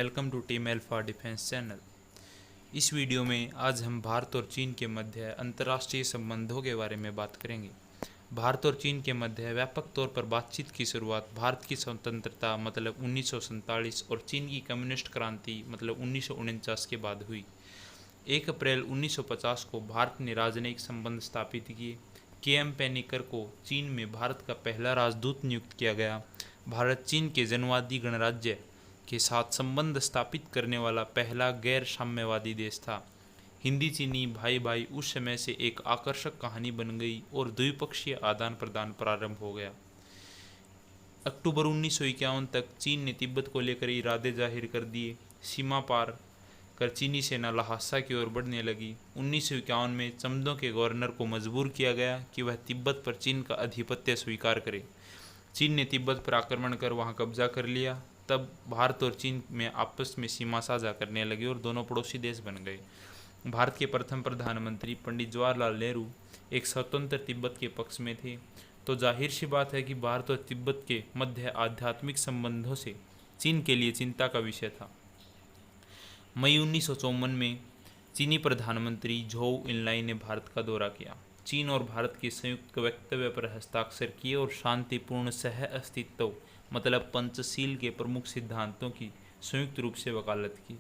Welcome to team alpha defence channel. इस video में आज हम भारत और चीन के मध्य अंतर्राष्ट्रीय संबंधों के बारे में बात करेंगे। भारत और चीन के मध्य व्यापक तौर पर बातचीत की शुरुआत भारत की स्वतंत्रता मतलब 1947 और चीन की कम्युनिस्ट क्रांति मतलब 1949 के बाद हुई। 1 अप्रैल 1950 को भारत ने राजनयिक संबंध स्थापित किए। के.एम. पेनिकर को चीन में भारत का पहला राजदूत नियुक्त किया गया। भारत चीन के जनवादी गणराज्य के साथ संबंध स्थापित करने वाला पहला गैर साम्यवादी देश था। हिंदी चीनी भाई भाई उस समय से एक आकर्षक कहानी बन गई और द्विपक्षीय आदान प्रदान प्रारंभ हो गया। अक्टूबर 1951 तक चीन ने तिब्बत को लेकर इरादे जाहिर कर दिए। सीमा पार कर चीनी सेना लहासा की ओर बढ़ने लगी। 1951 में चमदों के गवर्नर को मजबूर किया गया कि वह तिब्बत पर चीन का आधिपत्य स्वीकार करे। चीन ने तिब्बत पर आक्रमण कर वहां कब्जा कर लिया। तब भारत और चीन में आपस में सीमा साझा करने लगे और दोनों पड़ोसी देश बन गए। भारत के प्रथम प्रधानमंत्री पंडित जवाहरलाल नेहरू एक स्वतंत्र तिब्बत के पक्ष में थे, तो जाहिर सी बात है कि भारत और तिब्बत के मध्य आध्यात्मिक संबंधों से चीन के लिए चिंता का विषय था। मई 1954 में चीनी प्रधानमंत्री झोउ इनलाई ने भारत का दौरा किया। चीन और भारत के संयुक्त वक्तव्य पर हस्ताक्षर किए और शांतिपूर्ण सह अस्तित्व मतलब पंचशील के प्रमुख सिद्धांतों की संयुक्त रूप से वकालत की।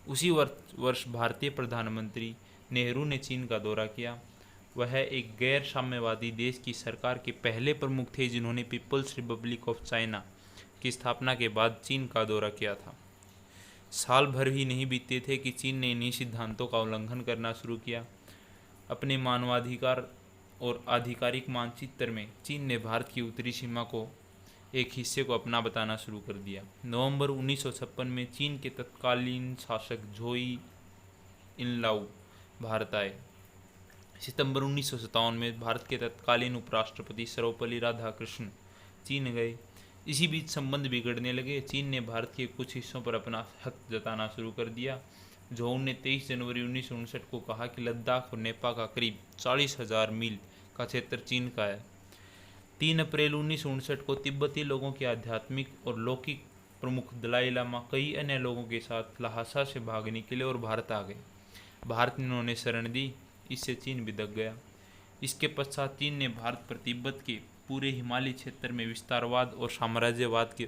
उसी वर्ष भारतीय प्रधानमंत्री नेहरू ने चीन का दौरा किया। वह एक गैर साम्यवादी देश की सरकार के पहले प्रमुख थे जिन्होंने पीपल्स रिपब्लिक ऑफ चाइना की स्थापना के बाद चीन का दौरा किया था। साल भर भी नहीं बीते थे कि चीन ने इन्हीं सिद्धांतों का उल्लंघन करना शुरू किया। अपने मानवाधिकार और आधिकारिक मानचित्र में चीन ने भारत की उत्तरी सीमा को एक हिस्से को अपना बताना शुरू कर दिया। नवंबर 1956 में चीन के तत्कालीन शासक झोई इनलाउ भारत आए। सितंबर 1957 में भारत के तत्कालीन उपराष्ट्रपति सर्वपल्ली राधाकृष्णन चीन गए। इसी बीच संबंध बिगड़ने लगे। चीन ने भारत के कुछ हिस्सों पर अपना हक जताना शुरू कर दिया। झोउ ने 23 जनवरी 1959 को कहा कि लद्दाख और नेपाल का करीब 40,000 मील का क्षेत्र चीन का है। 3 अप्रैल 1959 को तिब्बती लोगों के आध्यात्मिक और लौकिक प्रमुख दलाई लामा कई अन्य लोगों के साथ लहासा से भागने के लिए और भारत आ गए। भारत ने उन्हें शरण दी। इससे चीन बिदक गया। इसके पश्चात चीन ने भारत पर तिब्बत के पूरे हिमालयी क्षेत्र में विस्तारवाद और साम्राज्यवाद के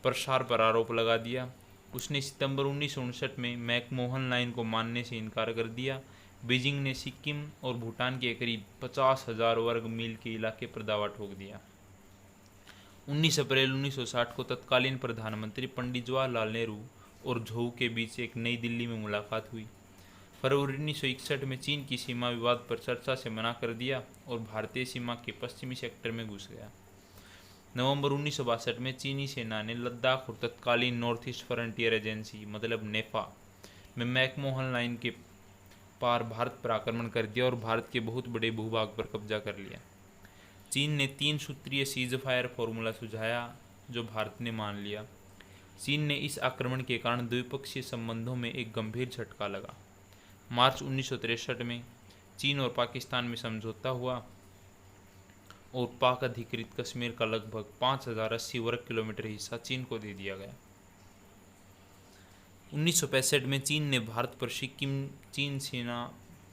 प्रसार पर आरोप लगा दिया। उसने सितंबर 1959 में मैकमोहन लाइन को मानने से इनकार कर दिया। बीजिंग ने सिक्किम और भूटान के करीब 50,000 वर्ग मील के इलाके पर दावा ठोक दिया। 19 अप्रैल 1960 को तत्कालीन प्रधानमंत्री पंडित जवाहरलाल नेहरू और झोउ के बीच एक नई दिल्ली में मुलाकात हुई। फरवरी 1961 में चीन की सीमा विवाद पर चर्चा से मना कर दिया और भारतीय सीमा के पश्चिमी सेक्टर में घुस गया। नवंबर 1962 में चीनी सेना ने लद्दाख और तत्कालीन नॉर्थ ईस्ट फ्रंटियर एजेंसी मतलब नेफा में मैकमोहन लाइन के पार भारत पर आक्रमण कर दिया और भारत के बहुत बड़े भूभाग पर कब्जा कर लिया। चीन ने 3 सूत्रीय सीज फायर फॉर्मूला सुझाया जो भारत ने मान लिया। चीन ने इस आक्रमण के कारण द्विपक्षीय संबंधों में एक गंभीर झटका लगा। मार्च 1963 में चीन और पाकिस्तान में समझौता हुआ और पाक अधिकृत कश्मीर का लगभग 5080 वर्ग किलोमीटर हिस्सा चीन को दे दिया गया। 1965 में चीन ने भारत पर सिक्किम चीन सीमा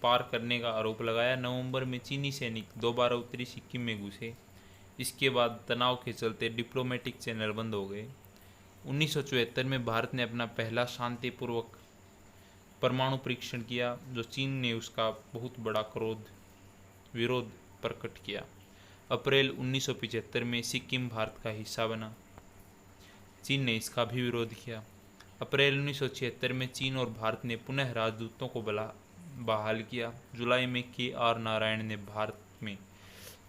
पार करने का आरोप लगाया। नवंबर में चीनी सैनिक दोबारा उत्तरी सिक्किम में घुसे। इसके बाद तनाव के चलते डिप्लोमेटिक चैनल बंद हो गए। 1974 में भारत ने अपना पहला शांतिपूर्वक परमाणु परीक्षण किया जो चीन ने उसका बहुत बड़ा विरोध प्रकट किया। अप्रैल 1975 में सिक्किम भारत का हिस्सा बना। चीन ने इसका भी विरोध किया। अप्रैल 1976 में चीन और भारत ने पुनः राजदूतों को बहाल किया। जुलाई में के.आर. नारायण ने भारत में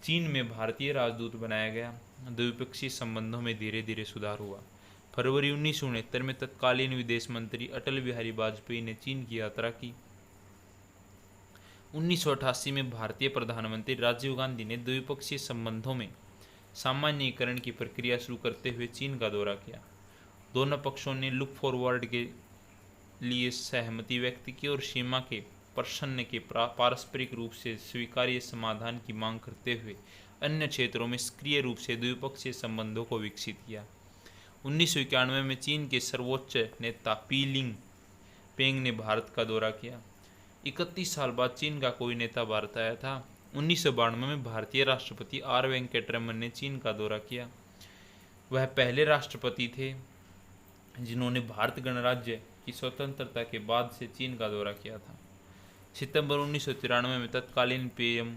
चीन में भारतीय राजदूत बनाया गया। द्विपक्षीय संबंधों में धीरे धीरे सुधार हुआ। फरवरी 1969 में तत्कालीन विदेश मंत्री अटल बिहारी वाजपेयी ने चीन की यात्रा की। 1988 में भारतीय प्रधानमंत्री राजीव गांधी ने द्विपक्षीय संबंधों में सामान्यीकरण की प्रक्रिया शुरू करते हुए चीन का दौरा किया। दोनों पक्षों ने लुक फॉरवर्ड के लिए सहमति व्यक्त की और सीमा के प्रश्न के पारस्परिक रूप से स्वीकार्य समाधान की मांग करते हुए अन्य क्षेत्रों में सक्रिय रूप से द्विपक्षीय संबंधों को विकसित किया। 1991 में चीन के सर्वोच्च नेता पेंग ने भारत का दौरा किया। 31 साल बाद चीन का कोई नेता भारत आया था। 1992 में भारतीय राष्ट्रपति आर वेंकटरमन ने चीन का दौरा किया। वह पहले राष्ट्रपति थे जिन्होंने भारत गणराज्य की स्वतंत्रता के बाद से चीन का दौरा किया था। सितंबर 1993 में तत्कालीन पीएम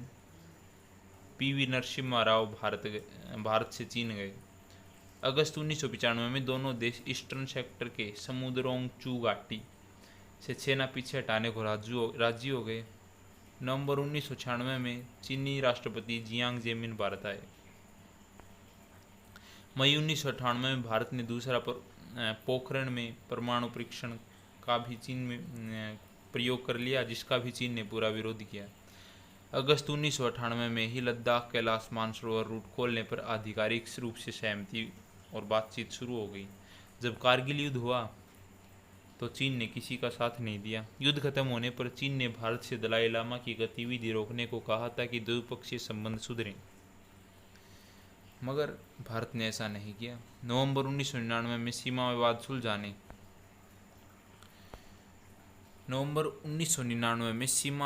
पीवी नरसिम्हा राव भारत से चीन गए। अगस्त 1995 में दोनों देश ईस्टर्न सेक्टर के समुद्रोंगचू घाटी से सेना पीछे हटाने को राजी हो गए। नवंबर 1996 में चीनी राष्ट्रपति जियांग जेमिन भारत आए। मई 1998 में भारत ने दूसरा पोखरण में परमाणु परीक्षण का भी चीन में प्रयोग कर लिया, जिसका भी चीन ने पूरा विरोध किया। अगस्त 1998 में ही लद्दाख कैलाश मानसरोवर रूट खोलने पर आधिकारिक रूप से सहमति और बातचीत शुरू हो गई। जब कारगिल युद्ध हुआ तो चीन ने किसी का साथ नहीं दिया। युद्ध खत्म होने पर चीन ने भारत से दलाई लामा की गतिविधि रोकने को कहा था कि द्विपक्षीय संबंध सुधरें, मगर भारत ने ऐसा नहीं किया। नवंबर 1999 में सीमा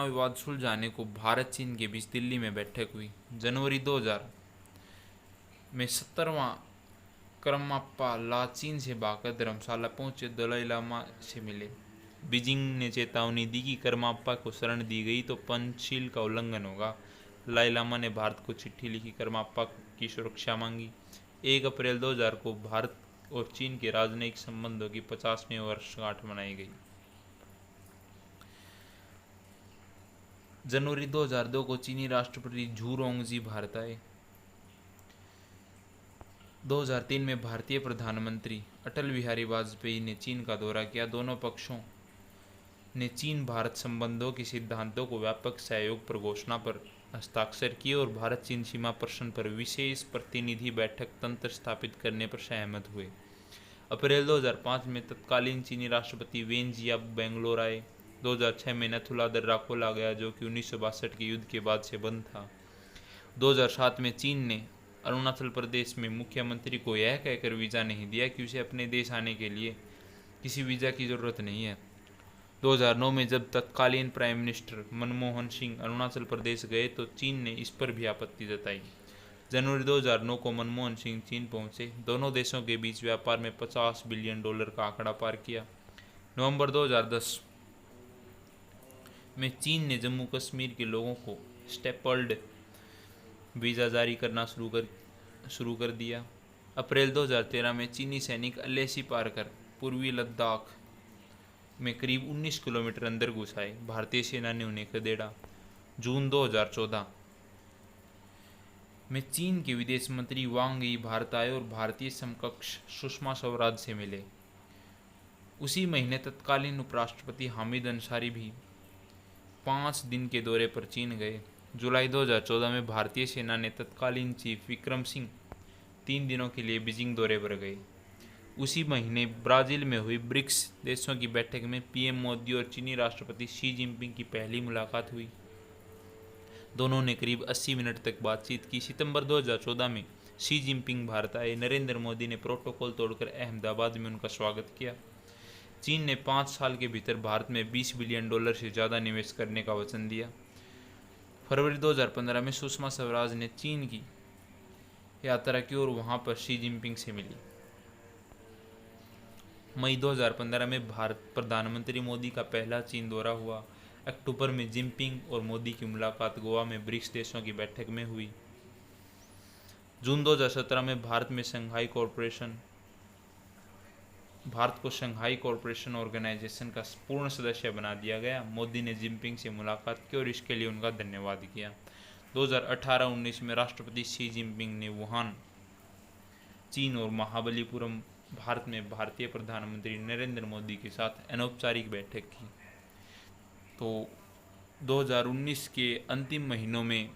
विवाद सुलझाने को भारत चीन के बीच दिल्ली में बैठक हुई। जनवरी 2000 में 17वां करमाप्पा ला चीन से भागकर धर्मशाला पहुंचे दलाई लामा से मिले। बीजिंग ने चेतावनी दी कि करमाप्पा को शरण दी गई तो पंचशील का उल्लंघन होगा। दलाई लामा ने भारत को चिट्ठी लिखी, करमाप्पा की सुरक्षा मांगी। 1 अप्रैल 2000 को भारत और चीन के राजनयिक संबंधों की 50वीं वर्षगांठ मनाई गई। जनवरी 2002 को चीनी राष्ट्रपति झू रोंगजी भारत आए। 2003 में भारतीय प्रधानमंत्री अटल बिहारी वाजपेयी ने चीन का दौरा किया। दोनों पक्षों ने चीन भारत संबंधों के सिद्धांतों को व्यापक सहयोग पर घोषणा पर हस्ताक्षर किए और भारत चीन सीमा प्रश्न पर विशेष प्रतिनिधि बैठक तंत्र स्थापित करने पर सहमत हुए। अप्रैल 2005 में तत्कालीन चीनी राष्ट्रपति वेन जियाब बेंगलोर आए। 2006 में नथुला दर्रा खोला गया, जो कि 1962 के युद्ध के बाद से बंद था। 2007 में चीन ने अरुणाचल प्रदेश में मुख्यमंत्री को यह कहकर वीज़ा नहीं दिया कि उसे अपने देश आने के लिए किसी वीज़ा की ज़रूरत नहीं है। 2009 में जब तत्कालीन प्राइम मिनिस्टर मनमोहन सिंह अरुणाचल प्रदेश गए तो चीन ने इस पर भी आपत्ति जताई। जनवरी 2009 को मनमोहन सिंह चीन पहुंचे। दोनों देशों के बीच व्यापार में $50 बिलियन का आंकड़ा पार किया। नवंबर 2010 में चीन ने जम्मू कश्मीर के लोगों को स्टेपल्ड वीज़ा जारी करना शुरू कर दिया। अप्रैल 2013 में चीनी सैनिक अल्लेसी पार कर पूर्वी लद्दाख में करीब 19 किलोमीटर अंदर घुस आए। भारतीय सेना ने उन्हें खदेड़ा। जून 2014 में चीन के विदेश मंत्री वांग यी भारत आए और भारतीय समकक्ष सुषमा स्वराज से मिले। उसी महीने तत्कालीन उपराष्ट्रपति हामिद अंसारी भी 5 दिन के दौरे पर चीन गए। जुलाई 2014 में भारतीय सेना ने तत्कालीन चीफ विक्रम सिंह 3 दिनों के लिए बीजिंग दौरे पर गए। उसी महीने ब्राज़ील में हुई ब्रिक्स देशों की बैठक में पीएम मोदी और चीनी राष्ट्रपति शी जिनपिंग की पहली मुलाकात हुई। दोनों ने करीब 80 मिनट तक बातचीत की। सितंबर 2014 में शी जिनपिंग भारत आए। नरेंद्र मोदी ने प्रोटोकॉल तोड़कर अहमदाबाद में उनका स्वागत किया। चीन ने 5 साल के भीतर भारत में $20 बिलियन से ज़्यादा निवेश करने का वचन दिया। फरवरी 2015 में सुषमा स्वराज ने चीन की यात्रा की और वहां पर शी जिनपिंग से मिली। मई 2015 में भारत प्रधानमंत्री मोदी का पहला चीन दौरा हुआ। अक्टूबर में जिनपिंग और मोदी की मुलाकात गोवा में ब्रिक्स देशों की बैठक में हुई। जून 2017 में भारत को शंघाई कोऑपरेशन ऑर्गेनाइजेशन का पूर्ण सदस्य बना दिया गया। मोदी ने जिनपिंग से मुलाकात की और इसके लिए उनका धन्यवाद किया। 2018-19 में राष्ट्रपति शी जिनपिंग ने वुहान, चीन और महाबलीपुरम, भारत में भारतीय प्रधानमंत्री नरेंद्र मोदी के साथ अनौपचारिक बैठक की। तो 2019 के अंतिम महीनों में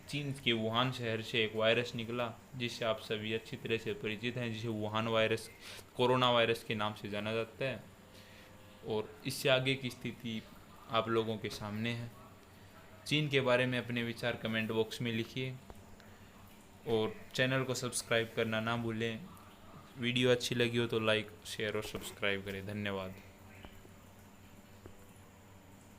चीन के वुहान शहर से एक वायरस निकला, जिससे आप सभी अच्छी तरह से परिचित हैं, जिसे वुहान वायरस, कोरोना वायरस के नाम से जाना जाता है। और इससे आगे की स्थिति आप लोगों के सामने है। चीन के बारे में अपने विचार कमेंट बॉक्स में लिखिए और चैनल को सब्सक्राइब करना ना भूलें। वीडियो अच्छी लगी हो तो लाइक शेयर और सब्सक्राइब करें। धन्यवाद।